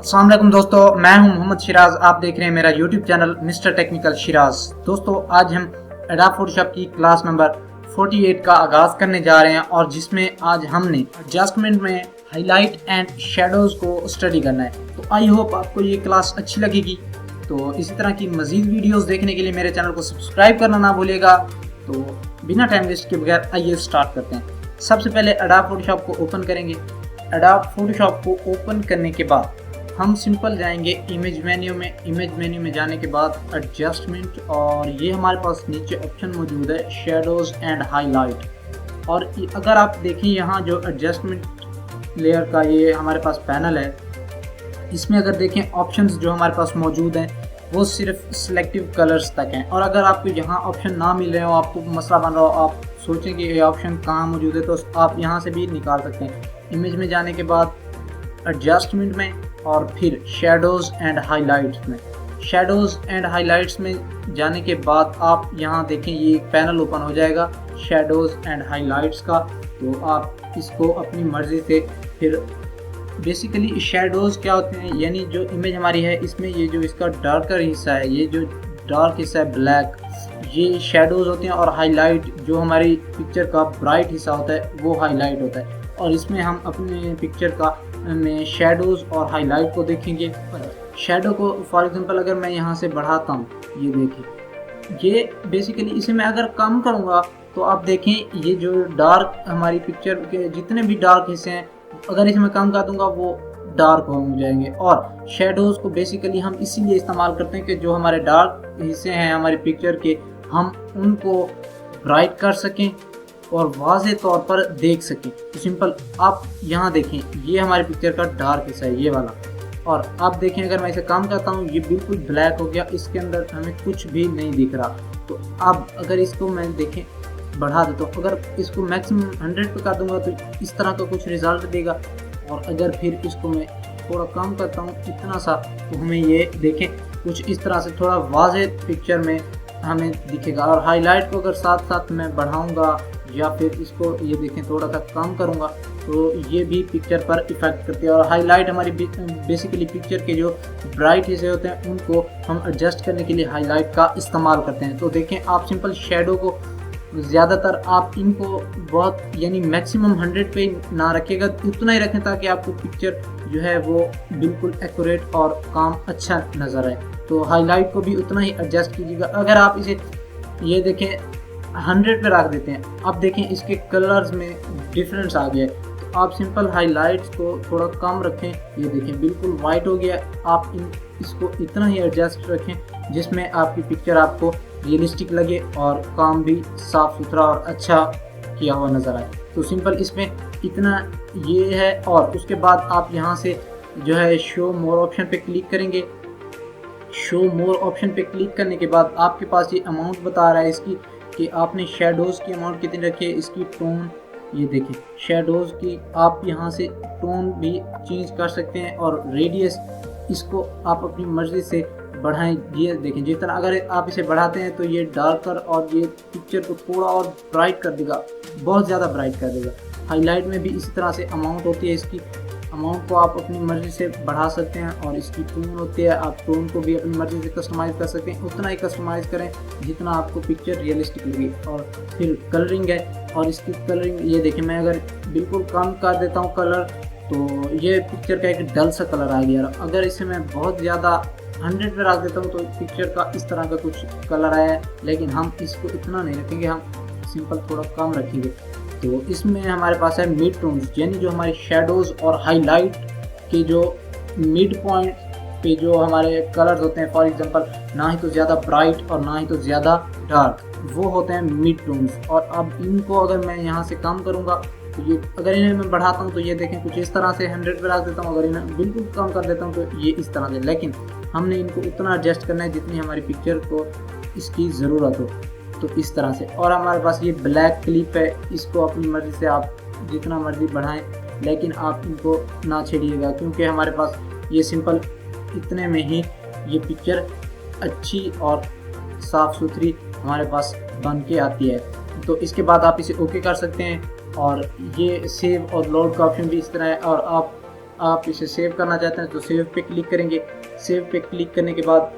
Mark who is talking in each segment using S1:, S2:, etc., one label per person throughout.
S1: अस्सलाम वालेकुम दोस्तों, मैं हूं मोहम्मद शिराज। आप देख रहे हैं मेरा YouTube channel mister technical Siraj. दोस्तों, आज हम एडोब फोटोशॉप की क्लास नंबर 48 का आगाज़ करने जा रहे हैं और जिसमें आज हमने एडजस्टमेंट में हाईलाइट एंड शेडोज़ को स्टडी करना है। तो आई होप आपको ये क्लास अच्छी लगेगी। तो इसी तरह की मज़ीद वीडियोज़ देखने के लिए मेरे चैनल को सब्सक्राइब करना ना भूलिएगा। तो बिना टाइम वेस्ट के बगैर आइए स्टार्ट करते हैं। सबसे पहले एडोब फोटोशॉप को ओपन करेंगे। एडोब फोटोशॉप को ओपन करने के बाद हम सिंपल जाएंगे इमेज मेन्यू में। इमेज मेन्यू में जाने के बाद एडजस्टमेंट, और ये हमारे पास नीचे ऑप्शन मौजूद है शेडोज़ एंड हाईलाइट। और अगर आप देखें यहाँ जो एडजस्टमेंट लेयर का ये हमारे पास पैनल है, इसमें अगर देखें ऑप्शंस जो हमारे पास मौजूद हैं वो सिर्फ सिलेक्टिव कलर्स तक हैं। और अगर आपको यहाँ ऑप्शन ना मिल रहे हो, आपको मसला बन रहा हो, आप सोचें कि ये ऑप्शन कहाँ मौजूद है, तो आप यहाँ से भी निकाल सकते हैं। इमेज में जाने के बाद एडजस्टमेंट में और फिर शेडोज़ एंड हाइलाइट्स में। शेडोज़ एंड हाइलाइट्स में जाने के बाद आप यहाँ देखें ये एक पैनल ओपन हो जाएगा शेडोज़ एंड हाइलाइट्स का। तो आप इसको अपनी मर्ज़ी से फिर बेसिकली शेडोज़ क्या होते हैं, यानी जो इमेज हमारी है इसमें ये जो इसका डार्कर हिस्सा है, ये जो डार्क हिस्सा है ब्लैक, ये शेडोज़ होते हैं। और हाईलाइट जो हमारी पिक्चर का ब्राइट हिस्सा होता है वो हाईलाइट होता है। और इसमें हम अपने पिक्चर का में शेडोज़ और हाईलाइट को देखेंगे। शेडो को फॉर एग्जांपल अगर मैं यहाँ से बढ़ाता हूँ, ये देखें, ये बेसिकली इसे मैं अगर कम करूँगा तो आप देखें ये जो डार्क हमारी पिक्चर के जितने भी डार्क हिस्से हैं, अगर इसे मैं कम कर दूँगा वो डार्क हो जाएंगे। और शेडोज़ को बेसिकली हम इसीलिए इस्तेमाल करते हैं कि जो हमारे डार्क हिस्से हैं हमारी पिक्चर के, हम उनको ब्राइट कर सकें और वाज़ेह तौर पर देख सकें। तो सिंपल आप यहाँ देखें, ये हमारी पिक्चर का डार्क हिस्सा है ये वाला। और आप देखें अगर मैं इसे कम करता हूँ ये बिल्कुल ब्लैक हो गया, इसके अंदर हमें कुछ भी नहीं दिख रहा। तो अब अगर इसको मैं देखें बढ़ा देता हूँ, अगर इसको मैक्सिमम 100 पे कर दूँगा तो इस तरह का कुछ रिज़ल्ट देगा। और अगर फिर इसको मैं थोड़ा कम करता हूँ इतना सा, तो हमें ये देखें कुछ इस तरह से थोड़ा वाज़ेह पिक्चर में हमें दिखेगा। और हाईलाइट को अगर साथ साथ मैं बढ़ाऊँगा या फिर इसको ये देखें थोड़ा सा कम करूँगा तो ये भी पिक्चर पर इफ़ेक्ट करती है। और हाईलाइट हमारी बेसिकली पिक्चर के जो ब्राइट हिस्से होते हैं उनको हम एडजस्ट करने के लिए हाईलाइट का इस्तेमाल करते हैं। तो देखें आप सिंपल शेडो को ज़्यादातर आप इनको बहुत यानी मैक्सिमम 100 पे ना रखिएगा, उतना ही रखें ताकि आपको पिक्चर जो है वो बिल्कुल एक्यूरेट और काम अच्छा नज़र आए। तो हाईलाइट को भी उतना ही एडजस्ट कीजिएगा। अगर आप इसे ये देखें 100 पे रख देते हैं, अब देखें इसके कलर्स में डिफरेंस आ गया है। तो आप सिंपल हाइलाइट्स को थोड़ा कम रखें, ये देखें बिल्कुल वाइट हो गया। आप इसको इतना ही एडजस्ट रखें जिसमें आपकी पिक्चर आपको रियलिस्टिक लगे और काम भी साफ़ सुथरा और अच्छा किया हुआ नज़र आए। तो सिंपल इसमें इतना ये है। और उसके बाद आप यहाँ से जो है शो मोर ऑप्शन पे क्लिक करेंगे। शो मोर ऑप्शन पे क्लिक करने के बाद आपके पास ये अमाउंट बता रहा है इसकी कि आपने शेडोज़ की अमाउंट कितनी रखी है। इसकी टोन ये देखें, शेडोज़ की आप यहाँ से टोन भी चेंज कर सकते हैं। और रेडियस इसको आप अपनी मर्ज़ी से बढ़ाएं। ये देखें जितना अगर आप इसे बढ़ाते हैं तो ये डार्कर और ये पिक्चर को थोड़ा और ब्राइट कर देगा, बहुत ज़्यादा ब्राइट कर देगा। हाईलाइट में भी इसी तरह से अमाउंट होती है, इसकी अमाउंट को आप अपनी मर्ज़ी से बढ़ा सकते हैं। और इसकी टोन होती है, आप टोन को भी अपनी मर्ज़ी से कस्टमाइज़ कर सकते हैं, उतना ही कस्टमाइज़ करें जितना आपको पिक्चर रियलिस्टिक लगे। और फिर कलरिंग है, और इसकी कलरिंग ये देखें, मैं अगर बिल्कुल कम कर देता हूँ कलर तो ये पिक्चर का एक डल सा कलर आ गया। अगर इसे मैं बहुत ज़्यादा 100 पे रख देता हूँ तो पिक्चर का इस तरह का कुछ कलर आया है। लेकिन हम इसको इतना नहीं रखेंगे, हम सिंपल थोड़ा कम रखेंगे। तो इसमें हमारे पास है मिड टोन्स, यानी जो हमारे शेडोज़ और हाईलाइट के जो मिड पॉइंट पे जो हमारे कलर्स होते हैं, फॉर एग्जांपल ना ही तो ज़्यादा ब्राइट और ना ही तो ज़्यादा डार्क, वो होते हैं मिड टोन्स। और अब इनको अगर मैं यहाँ से कम करूँगा तो ये, अगर इन्हें मैं बढ़ाता हूँ तो ये देखें कुछ इस तरह से 100 पे रख देता हूँ, अगर इन्हें बिल्कुल कम कर देता हूँ तो ये इस तरह से। लेकिन हमने इनको उतना एडजस्ट करना है जितनी हमारी पिक्चर को इसकी ज़रूरत हो, तो इस तरह से। और हमारे पास ये ब्लैक क्लिप है, इसको अपनी मर्ज़ी से आप जितना मर्ज़ी बढ़ाएं, लेकिन आप इनको ना छेड़िएगा क्योंकि हमारे पास ये सिंपल इतने में ही ये पिक्चर अच्छी और साफ़ सुथरी हमारे पास बन के आती है। तो इसके बाद आप इसे ओके कर सकते हैं। और ये सेव और लोड का ऑप्शन भी इस तरह है। और आप आप इसे सेव करना चाहते हैं तो सेव पे क्लिक करेंगे। सेव पे क्लिक करने के बाद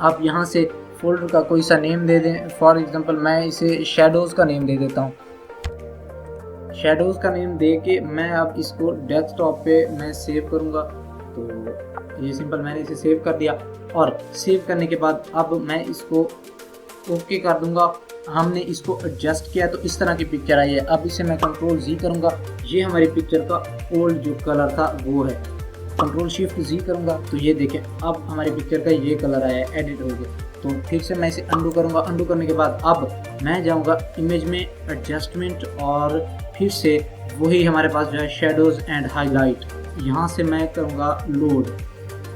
S1: आप यहाँ से फोल्डर का कोई सा नेम दे दें। फॉर एग्जांपल मैं इसे शैडोज़ का नेम दे देता हूँ। शैडोज़ का नेम दे के मैं अब इसको डेस्कटॉप पे मैं सेव करूँगा। तो ये सिंपल मैंने इसे सेव कर दिया और सेव करने के बाद अब मैं इसको ओके कर दूंगा। हमने इसको एडजस्ट किया तो इस तरह की पिक्चर आई है। अब इसे मैं कंट्रोल जी करूंगा। ये हमारी पिक्चर का ओल्ड जो कलर था वो है। कंट्रोल शिफ्ट जी करूंगा तो ये देखें अब हमारी पिक्चर का ये कलर आया है, एडिट हो गया। तो फिर से मैं इसे अंडू करूंगा। अंडू करने के बाद अब मैं जाऊंगा इमेज में, एडजस्टमेंट, और फिर से वही हमारे पास जो है शेडोज़ एंड हाईलाइट, यहाँ से मैं करूँगा लोड।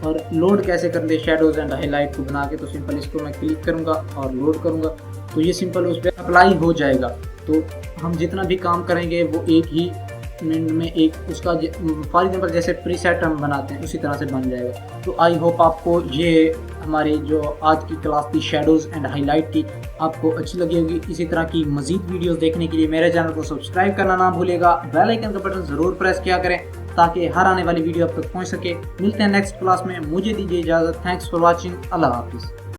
S1: और लोड कैसे करते शेडोज़ एंड हाईलाइट को बना के, तो सिंपल इसको मैं क्लिक करूँगा और लोड करूँगा तो ये सिंपल उस पर अप्लाई हो जाएगा। तो हम जितना भी काम करेंगे वो एक ही मिनट में एक उसका फॉर एग्जाम्पल जैसे प्रीसेट हम बनाते हैं उसी तरह से बन जाएगा। तो आई होप आपको ये हमारी जो आज की क्लास थी शेडोज़ एंड हाईलाइट की आपको अच्छी लगी होगी। इसी तरह की मज़ीद वीडियोस देखने के लिए मेरे चैनल को सब्सक्राइब करना ना भूलिएगा। बेल आइकन का बटन ज़रूर प्रेस किया करें ताकि हर आने वाली वीडियो आप तक पहुँच सके। मिलते हैं नेक्स्ट क्लास में, मुझे दीजिए इजाज़त। Thanks for watching. अल्लाह हाफिज़।